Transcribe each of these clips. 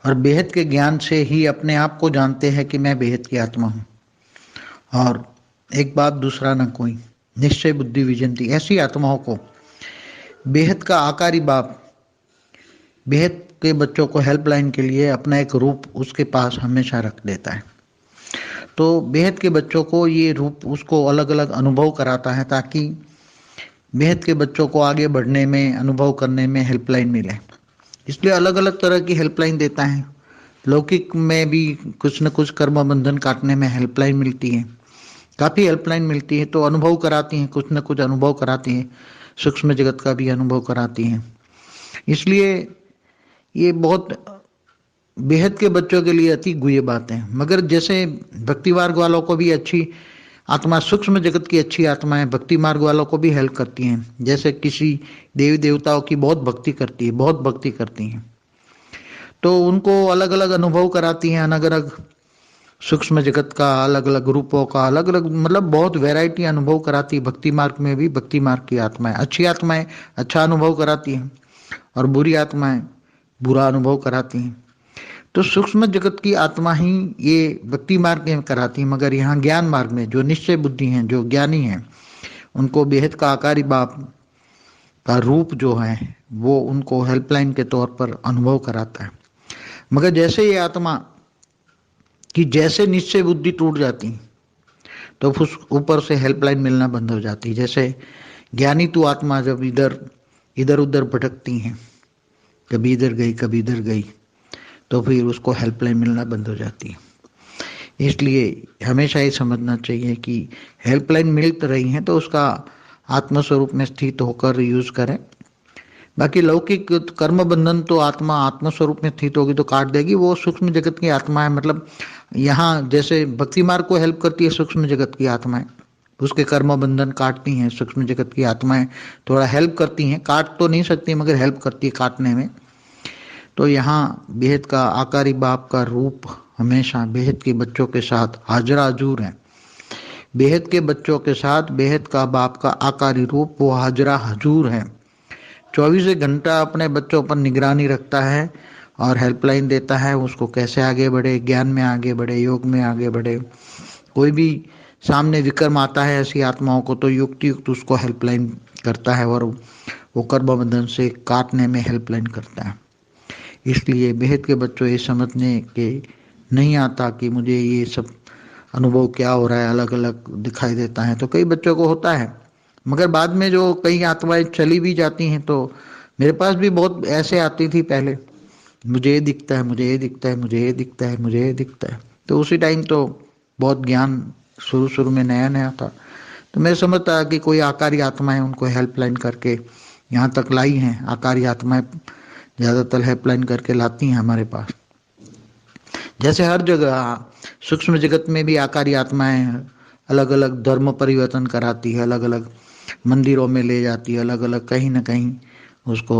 और बेहद के ज्ञान से ही अपने आप को जानते हैं कि मैं बेहद की आत्मा हूँ और एक बात दूसरा न कोई, निश्चय बुद्धि विजयंती। ऐसी आत्माओं को बेहद का आकारी बाप बेहद के बच्चों को हेल्पलाइन के लिए अपना एक रूप उसके पास हमेशा रख देता है। तो बेहद के बच्चों को ये रूप उसको अलग अलग अनुभव कराता है ताकि बेहद के बच्चों को आगे बढ़ने में, अनुभव करने में हेल्पलाइन मिले। इसलिए अलग अलग तरह की हेल्पलाइन देता है। लौकिक में भी कुछ न कुछ कर्म बंधन काटने में हेल्पलाइन मिलती है, काफ़ी हेल्पलाइन मिलती है। तो अनुभव कराती हैं, कुछ न कुछ अनुभव कराती हैं, सूक्ष्म जगत का भी अनुभव कराती हैं। इसलिए ये बहुत बेहद के बच्चों के लिए अति गुह्य बात है। मगर जैसे भक्ति मार्ग वालों को भी अच्छी आत्मा, सूक्ष्म जगत की अच्छी आत्माएं भक्ति मार्ग वालों को भी हेल्प करती हैं। जैसे किसी देवी देवताओं की बहुत भक्ति करती है, बहुत भक्ति करती हैं, तो उनको अलग अलग अनुभव कराती हैं, अलग अलग सूक्ष्म जगत का, अलग अलग रूपों का, अलग अलग मतलब बहुत वैरायटी अनुभव कराती है। भक्ति मार्ग में भी भक्ति मार्ग की आत्माएं, अच्छी आत्माएं अच्छा अनुभव कराती हैं और बुरी आत्माएं बुरा अनुभव कराती हैं। तो सूक्ष्म जगत की आत्मा ही ये भक्ति मार्ग में कराती है। मगर यहाँ ज्ञान मार्ग में जो निश्चय बुद्धि हैं, जो ज्ञानी हैं, उनको बेहद का आकारी बाप का रूप जो है वो उनको हेल्पलाइन के तौर पर अनुभव कराता है। मगर जैसे ये आत्मा कि जैसे निश्चय बुद्धि टूट जाती तो उस ऊपर से हेल्पलाइन मिलना बंद हो जाती। जैसे ज्ञानी तू आत्मा जब इधर इधर उधर भटकती हैं, कभी इधर गई कभी इधर गई, तो फिर उसको हेल्पलाइन मिलना बंद हो जाती है। इसलिए हमेशा ये समझना चाहिए कि हेल्पलाइन मिल तो रही है तो उसका आत्मस्वरूप में स्थित होकर यूज करें। बाकी लौकिक कर्म बंधन तो आत्मा आत्मस्वरूप में स्थित होगी तो काट देगी, वो सूक्ष्म जगत की आत्मा है। मतलब यहाँ जैसे भक्ति मार्ग को हेल्प करती है सूक्ष्म जगत की आत्माएं, उसके कर्म बंधन काटती हैं सूक्ष्म जगत की आत्माएं, थोड़ा हेल्प करती हैं, काट तो नहीं सकती मगर हेल्प करती है काटने में। तो यहाँ बेहद का आकारी बाप का रूप हमेशा बेहद के बच्चों के साथ हाजरा हजूर है। बेहद के बच्चों के साथ बेहद का बाप का आकारी रूप वो हाजरा हजूर है। 24 घंटा अपने बच्चों पर निगरानी रखता है और हेल्पलाइन देता है उसको कैसे आगे बढ़े, ज्ञान में आगे बढ़े, योग में आगे बढ़े। कोई भी सामने विक्रम आता है ऐसी आत्माओं को तो युक्ति युक्त उसको हेल्पलाइन करता है और वो कर्म बंधन से काटने में हेल्पलाइन करता है। इसलिए बेहद के बच्चों ये समझने के नहीं आता कि मुझे ये सब अनुभव क्या हो रहा है, अलग अलग दिखाई देता है। तो कई बच्चों को होता है, मगर बाद में जो कई आत्माएं चली भी जाती हैं, तो मेरे पास भी बहुत ऐसे आती थी पहले, मुझे ये दिखता है, मुझे ये दिखता है, मुझे ये दिखता है, मुझे ये दिखता है। तो उसी टाइम तो बहुत ज्ञान शुरू शुरू में नया नया था, तो मैं समझता कि कोई आकारी आत्माएं उनको हेल्पलाइन करके यहाँ तक लाई हैं। आकारी आत्माएं ज़्यादातर हेल्पलाइन करके लाती हैं हमारे पास। जैसे हर जगह सूक्ष्म जगत में भी आकारी आत्माएं अलग अलग धर्म परिवर्तन कराती है, अलग अलग मंदिरों में ले जाती है, अलग अलग कहीं ना कहीं उसको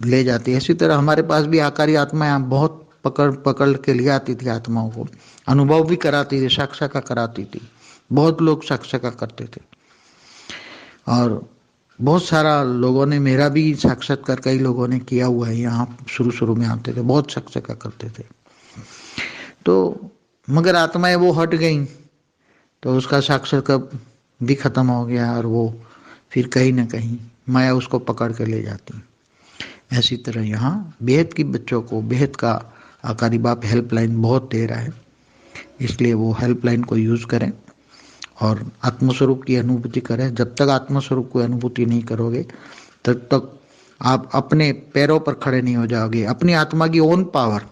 ले जाती है। इसी तरह हमारे पास भी आकारी आत्माएं बहुत पकड़ पकड़ के ले आती थी, आत्माओं को अनुभव भी कराती थी, साक्षात्कार कराती थी। बहुत लोग साक्षात्कार करते थे और बहुत सारा लोगों ने, मेरा भी साक्षात्कार कई लोगों ने किया हुआ है। यहाँ शुरू शुरू में आते थे, बहुत साक्षात्कार करते थे। तो मगर आत्माएं वो हट गई तो उसका साक्षात्कार भी खत्म हो गया और वो फिर कहीं ना कहीं माया उसको पकड़ कर ले जाती। ऐसी तरह यहाँ बेहद की बच्चों को बेहद का आकारी बाप हेल्पलाइन बहुत दे रहा है। इसलिए वो हेल्पलाइन को यूज़ करें और आत्मस्वरूप की अनुभूति करें। जब तक आत्मस्वरूप की अनुभूति नहीं करोगे तब तक आप अपने पैरों पर खड़े नहीं हो जाओगे, अपनी आत्मा की ओन पावर।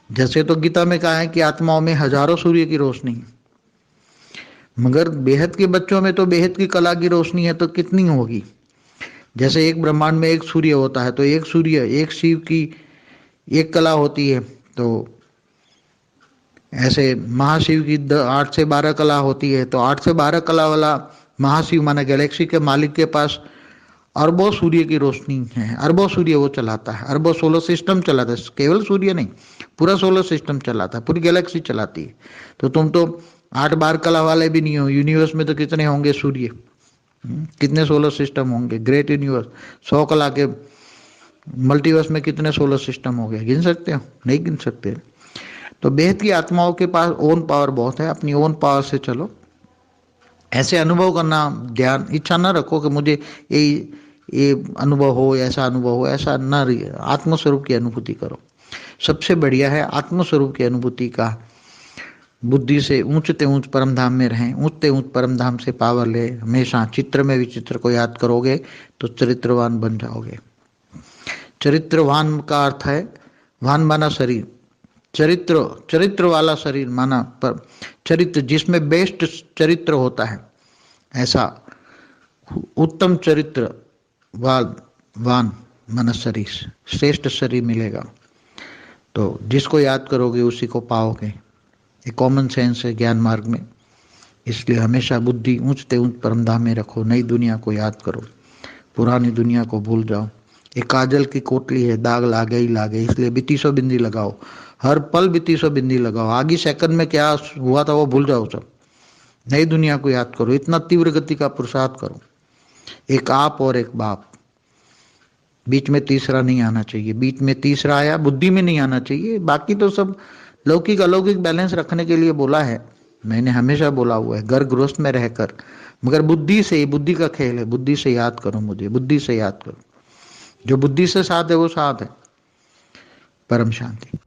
जैसे तो गीता में कहा है कि आत्माओं में हजारों सूर्य की रोशनी, मगर बेहद के बच्चों में तो बेहद की कला की रोशनी है तो कितनी होगी। जैसे एक ब्रह्मांड में एक सूर्य होता है तो एक सूर्य, एक शिव की एक कला होती है, तो ऐसे महाशिव की 8 से 12 कला होती है। तो 8 से 12 कला वाला महाशिव माना गैलेक्सी के मालिक के पास अरबों सूर्य की रोशनी है, अरबों सूर्य वो चलाता है, अरबों सोलर सिस्टम चलाता है। केवल सूर्य नहीं, पूरा सोलर सिस्टम चलाता है, पूरी गैलेक्सी चलाती है। तो तुम तो 8-12 कला वाले भी नहीं हो। यूनिवर्स में तो कितने होंगे सूर्य, कितने सोलर सिस्टम होंगे, ग्रेट यूनिवर्स, 100 कला के मल्टीवर्स में कितने सोलर सिस्टम हो गए, गिन सकते हो? नहीं गिन सकते। तो बेहद की आत्माओं के पास ओन पावर बहुत है, अपनी ओन पावर से चलो। ऐसे अनुभव करना, ध्यान इच्छा न रखो कि मुझे ये अनुभव हो, ऐसा अनुभव हो, ऐसा न रही। आत्मस्वरूप की अनुभूति करो। सबसे बढ़िया है आत्मस्वरूप की अनुभूति का। बुद्धि से ऊंचते ऊंच परम धाम में रहें, ऊंचते ऊंच परम धाम से पावर ले। हमेशा चित्र में विचित्र को याद करोगे तो चरित्रवान बन जाओगे। चरित्रवान का अर्थ है, वान माना शरीर, चरित्र वाला शरीर माना, पर चरित्र जिसमें बेस्ट चरित्र होता है, ऐसा उत्तम चरित्र वान माना शरीर, श्रेष्ठ शरीर मिलेगा। तो जिसको याद करोगे उसी को पाओगे। ये कॉमन सेंस है ज्ञान मार्ग में। इसलिए हमेशा बुद्धि ऊंचते ऊंच परमधाम में रखो, नई दुनिया को याद करो, पुरानी दुनिया को भूल जाओ। एक काजल की कोटली है, दाग लागे ही लागे, इसलिए बितीसो बिंदी लगाओ, हर पल बितीसो बिंदी लगाओ। आगे सेकंड में क्या हुआ था वो भूल जाओ सब, नई दुनिया को याद करो। इतना तीव्र गति का पुरुषार्थ करो। एक आप और एक बाप, बीच में तीसरा नहीं आना चाहिए। बीच में तीसरा आया, बुद्धि में नहीं आना चाहिए। बाकी तो सब लौकिक अलौकिक बैलेंस रखने के लिए बोला है, मैंने हमेशा बोला हुआ है, घर गृहस्थ में रहकर, मगर बुद्धि से, बुद्धि का खेल है, बुद्धि से याद करो मुझे, बुद्धि से याद करो। जो बुद्धि से साथ है वो साथ है। परम शांति।